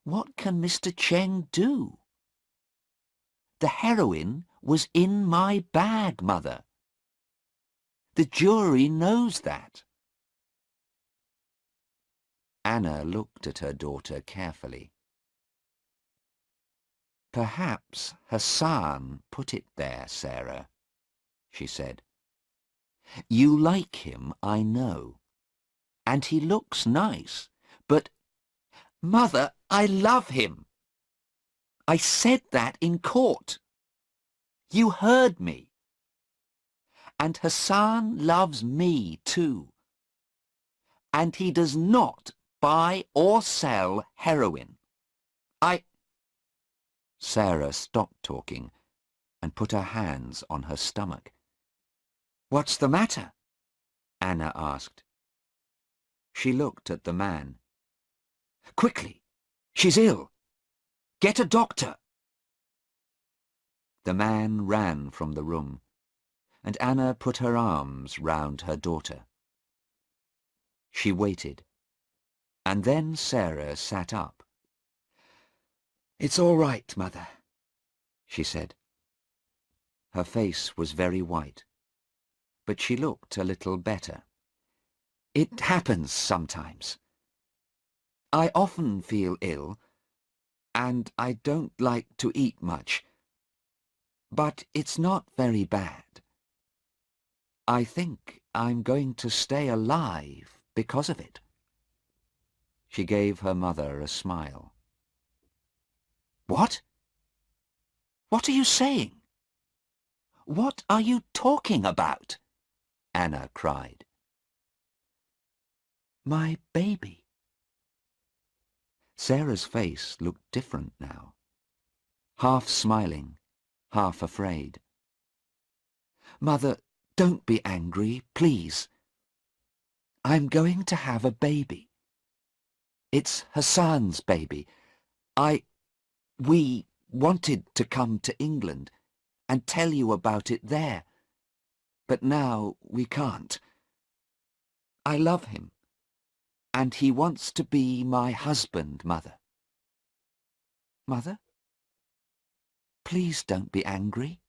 What can Mr. Cheng do? The heroin was in my bag, Mother. The jury knows that." Anna looked at her daughter carefully. "Perhaps Hassan put it there, Sarah," she said. "You like him, I know, and he looks nice, but—" "Mother, I love him. I said that in court. You heard me. And Hassan loves me too. And he does not buy or sell heroin. Sarah stopped talking and put her hands on her stomach. "What's the matter?" Anna asked. She looked at the man. "Quickly! She's ill! Get a doctor!" The man ran from the room, and Anna put her arms round her daughter. She waited, and then Sarah sat up. "It's all right, Mother," she said. Her face was very white, but she looked a little better. "It happens sometimes. I often feel ill, and I don't like to eat much. But it's not very bad. I think I'm going to stay alive because of it." She gave her mother a smile. "What? What are you saying? What are you talking about?" Anna cried. "My baby." Sarah's face looked different now, half smiling, half afraid. "Mother, don't be angry, please. I'm going to have a baby. It's Hassan's baby. We wanted to come to England and tell you about it there, but now we can't. I love him, and he wants to be my husband, Mother. Mother, please don't be angry."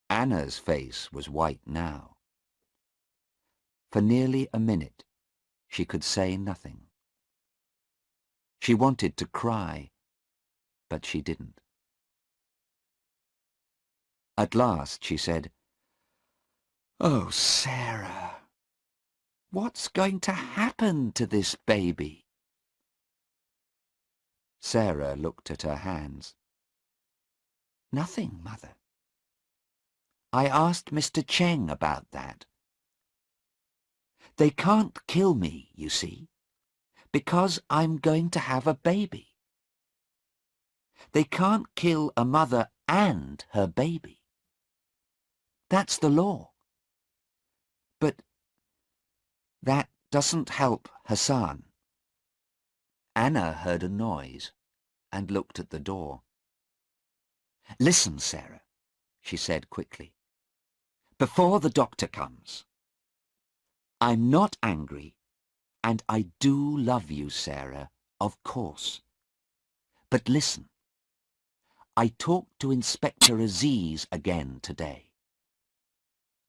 Anna's face was white now. For nearly a minute, she could say nothing. She wanted to cry, but she didn't. At last she said, "Oh, Sarah, what's going to happen to this baby?" Sarah looked at her hands. "Nothing, Mother. I asked Mr. Cheng about that. They can't kill me, you see, because I'm going to have a baby. They can't kill a mother and her baby. That's the law. But that doesn't help Hassan. Anna heard a noise and looked at the door. Listen, Sarah, she said quickly, before the doctor comes. I'm not angry, and I do love you, Sarah, of course. But listen, I talked to Inspector Aziz again today.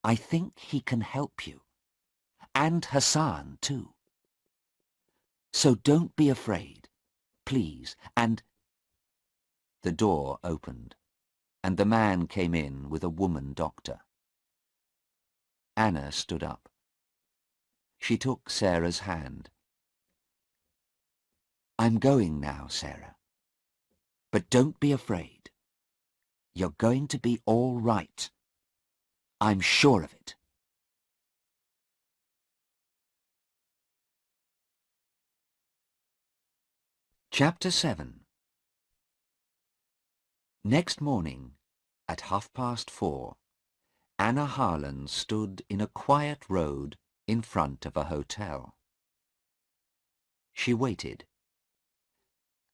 I think he can help you, and Hassan too. So don't be afraid, please, and... The door opened, and the man came in with a woman doctor. Anna stood up. She took Sarah's hand. I'm going now, Sarah. But don't be afraid. You're going to be all right. I'm sure of it. Chapter 7. Next morning, at 4:30, Anna Harlan stood in a quiet road in front of a hotel. She waited,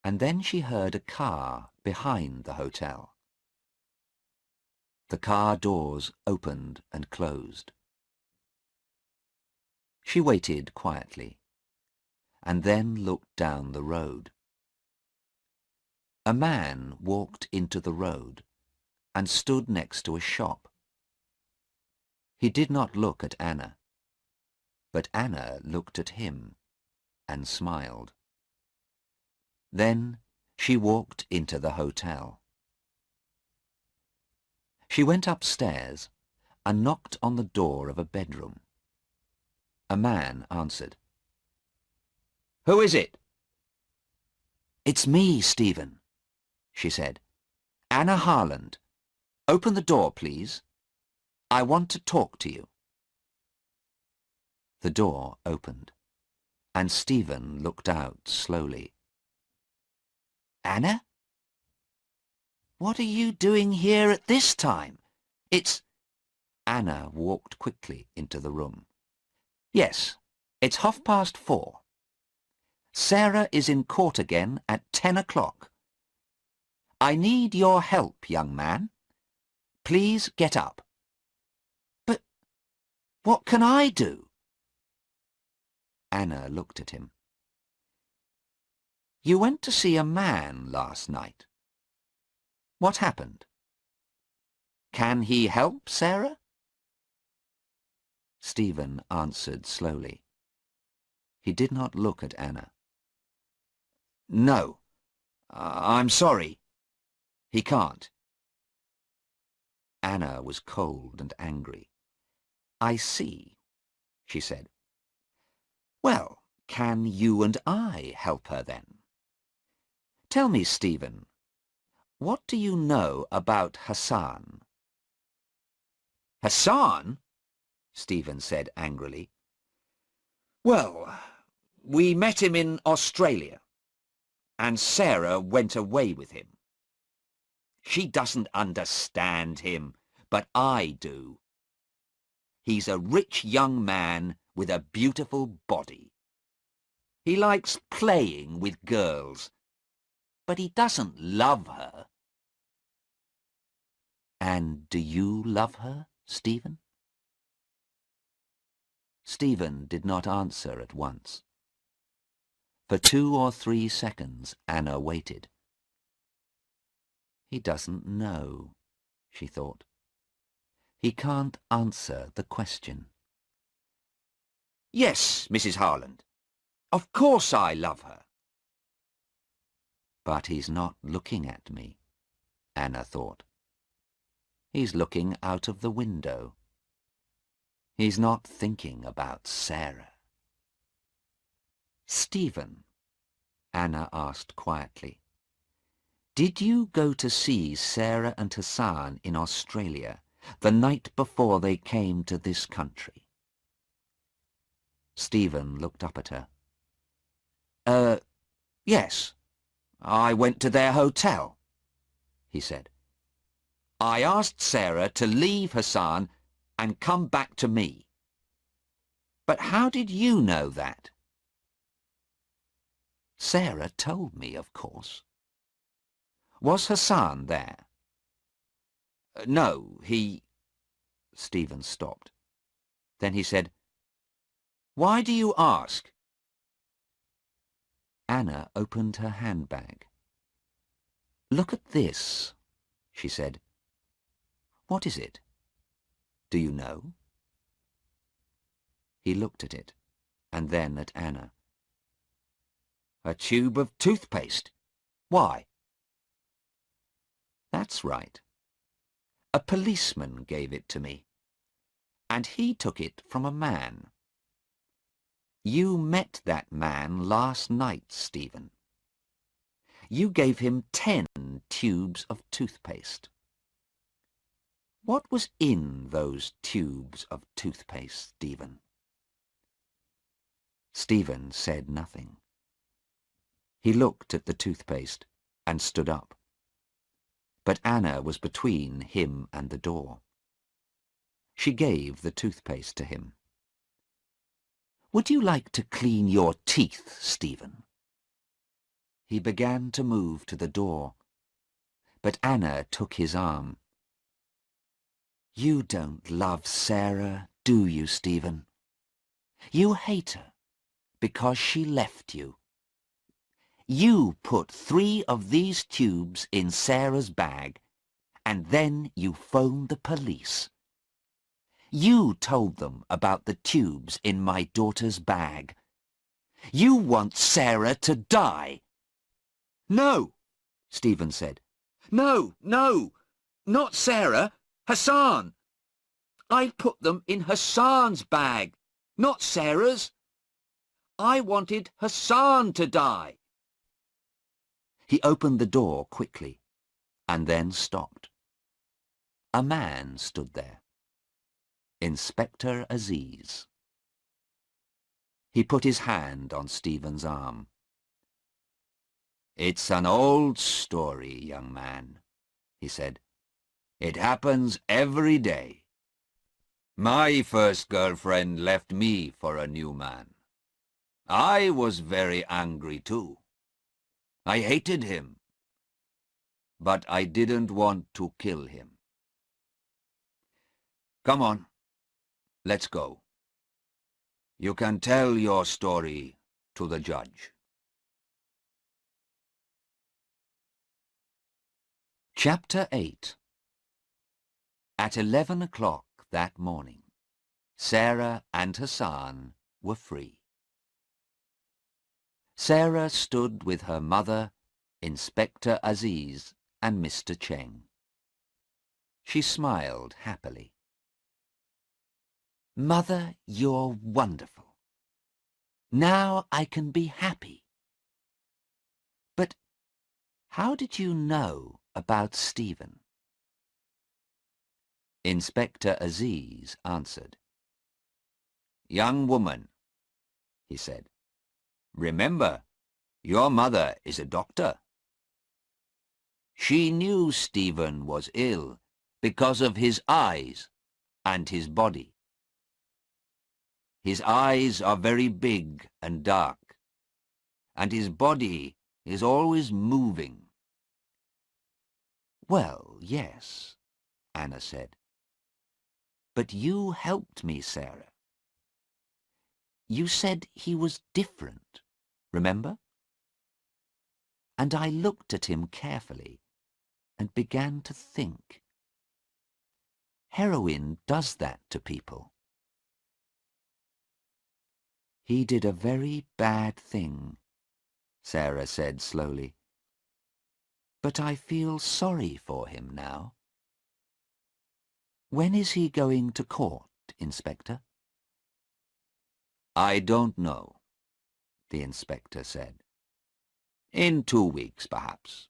and then she heard a car behind the hotel. The car doors opened and closed. She waited quietly, and then looked down the road. A man walked into the road and stood next to a shop. He did not look at Anna, but Anna looked at him and smiled. Then she walked into the hotel. She went upstairs and knocked on the door of a bedroom. A man answered. "Who is it?" "It's me, Stephen," she said. "Anna Harlan. Open the door, please. I want to talk to you." The door opened, and Stephen looked out slowly. "Anna? What are you doing here at this time? It's..." Anna walked quickly into the room. "Yes, it's 4:30. Sarah is in court again at 10 o'clock. I need your help, young man. Please get up." "But what can I do?" Anna looked at him. "You went to see a man last night. What happened? Can he help Sarah?" Stephen answered slowly. He did not look at Anna. "No, I'm sorry. He can't." Anna was cold and angry. "I see," she said. "Well, can you and I help her then? Tell me, Stephen, what do you know about Hassan?" "Hassan?" Stephen said angrily. "Well, we met him in Australia, and Sarah went away with him. She doesn't understand him, but I do. He's a rich young man with a beautiful body. He likes playing with girls, but he doesn't love her." "And do you love her, Stephen?" Stephen did not answer at once. For 2 or 3 seconds Anna waited. He doesn't know, she thought. He can't answer the question. "Yes, Mrs. Harlan. Of course I love her." But he's not looking at me, Anna thought. He's looking out of the window. He's not thinking about Sarah. "Stephen," Anna asked quietly, "did you go to see Sarah and Hassan in Australia the night before they came to this country. Stephen looked up at her. Yes, I went to their hotel, he said. I asked Sarah to leave Hassan and come back to me. But how did you know that? Sarah told me, of course. Was Hassan there? No, he... Stephen stopped. Then he said, Why do you ask? Anna opened her handbag. Look at this, she said. What is it? Do you know? He looked at it, and then at Anna. A tube of toothpaste. Why? That's right. A policeman gave it to me, and he took it from a man. You met that man last night, Stephen. You gave him 10 tubes of toothpaste. What was in those tubes of toothpaste, Stephen? Stephen said nothing. He looked at the toothpaste and stood up. But Anna was between him and the door. She gave the toothpaste to him. Would you like to clean your teeth, Stephen? He began to move to the door, but Anna took his arm. You don't love Sarah, do you, Stephen? You hate her because she left you. You put 3 of these tubes in Sarah's bag, and then you phoned the police. You told them about the tubes in my daughter's bag. You want Sarah to die. No, Stephen said. No, not Sarah, Hassan. I put them in Hassan's bag, not Sarah's. I wanted Hassan to die. He opened the door quickly, and then stopped. A man stood there. Inspector Aziz. He put his hand on Stephen's arm. It's an old story, young man, he said. It happens every day. My first girlfriend left me for a new man. I was very angry too. I hated him. But I didn't want to kill him. Come on, let's go. You can tell your story to the judge. Chapter 8. At 11 o'clock that morning, Sarah and Hassan were free. Sarah stood with her mother, Inspector Aziz, and Mr. Cheng. She smiled happily. Mother, you're wonderful. Now I can be happy. But how did you know about Stephen? Inspector Aziz answered. Young woman, he said, remember, your mother is a doctor. She knew Stephen was ill because of his eyes and his body. His eyes are very big and dark, and his body is always moving. Well, yes, Anna said. But you helped me, Sarah. You said he was different, remember? And I looked at him carefully and began to think. Heroin does that to people. He did a very bad thing, Sarah said slowly. But I feel sorry for him now. When is he going to court, Inspector? I don't know, the inspector said. In 2 weeks, perhaps.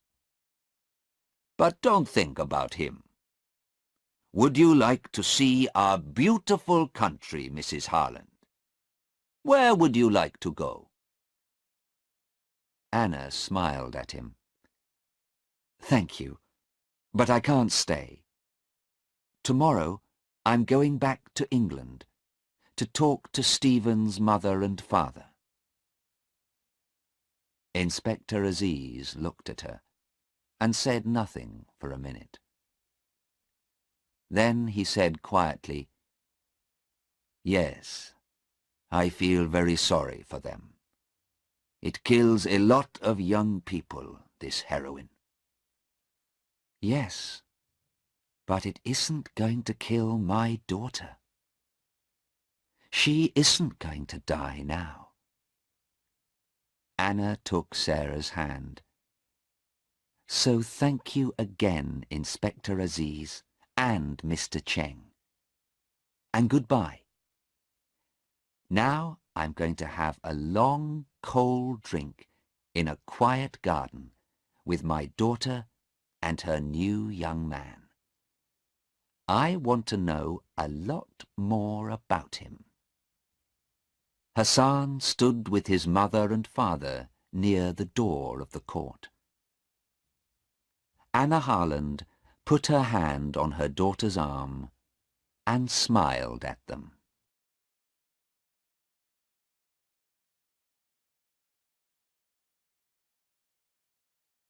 But don't think about him. Would you like to see our beautiful country, Mrs. Harland? Where would you like to go? Anna smiled at him. Thank you, but I can't stay. Tomorrow I'm going back to England to talk to Stephen's mother and father. Inspector Aziz looked at her and said nothing for a minute. Then he said quietly, "Yes, I feel very sorry for them. It kills a lot of young people, this heroin." "Yes, but it isn't going to kill my daughter. She isn't going to die now." Anna took Sarah's hand. "So thank you again, Inspector Aziz and Mr. Cheng. And goodbye. Now I'm going to have a long, cold drink in a quiet garden with my daughter and her new young man. I want to know a lot more about him." Hassan stood with his mother and father near the door of the court. Anna Harland put her hand on her daughter's arm and smiled at them.